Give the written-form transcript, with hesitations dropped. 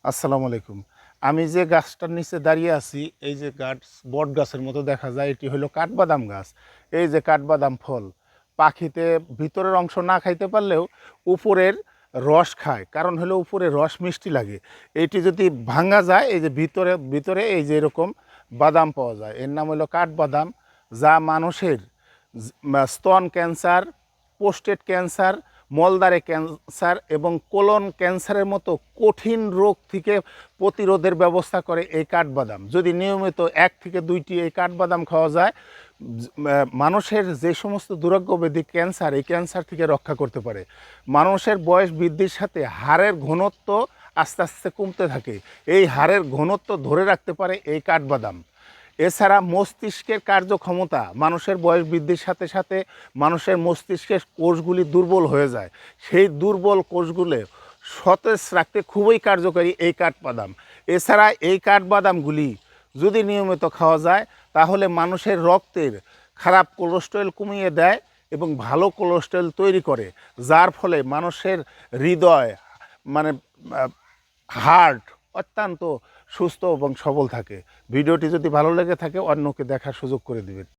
আসসালামু আলাইকুম। আমি যে গাছটার নিচে দাঁড়িয়ে আছি, এই যে গাছ বট গাছের মতো দেখা যায়, এটি হলো কাঠবাদাম গাছ। এই যে কাঠবাদাম ফল, পাখিতে ভিতরের অংশ না খাইতে পারলেও উপরের রস খায়, কারণ হলো উপরে রস মিষ্টি লাগে। এইটি যদি ভাঙা যায়, এই যে ভিতরে ভিতরে এই যে এরকম বাদাম পাওয়া যায়, এর নাম হলো কাঠবাদাম, যা মানুষের স্তন ক্যান্সার, প্রোস্টেট ক্যান্সার, মলদ্বারে ক্যান্সার এবং কোলন ক্যান্সারের মতো কঠিন রোগ থেকে প্রতিরোধের ব্যবস্থা করে এই কাঠবাদাম। যদি নিয়মিত 1 থেকে 2টি এই কাঠবাদাম খাওয়া যায়, মানুষের যে সমস্ত দুরারোগ্য ব্যাধি ক্যান্সার, এই ক্যান্সার থেকে রক্ষা করতে পারে। মানুষের বয়স বৃদ্ধির সাথে হাড়ের ঘনত্ব আস্তে আস্তে কমতে থাকে, এই হাড়ের ঘনত্ব ধরে রাখতে পারে এই কাঠবাদাম। এছাড়া মস্তিষ্কের কার্যক্ষমতা, মানুষের বয়স বৃদ্ধির সাথে সাথে মানুষের মস্তিষ্কের কোষগুলি দুর্বল হয়ে যায়, সেই দুর্বল কোষগুলো সতেজ রাখতে খুবই কার্যকরী এই কাঠবাদাম। এছাড়া এই কাঠবাদামগুলি যদি নিয়মিত খাওয়া যায়, তাহলে মানুষের রক্তের খারাপ কোলেস্টেরল কমিয়ে দেয় এবং ভালো কোলেস্টেরল তৈরি করে, যার ফলে মানুষের হৃদয়, মানে হার্ট অত্যন্ত সুস্থ এবং সবল থাকে। ভিডিওটি যদি ভালো লেগে থাকে, অন্যকে দেখার সুযোগ করে দিবেন।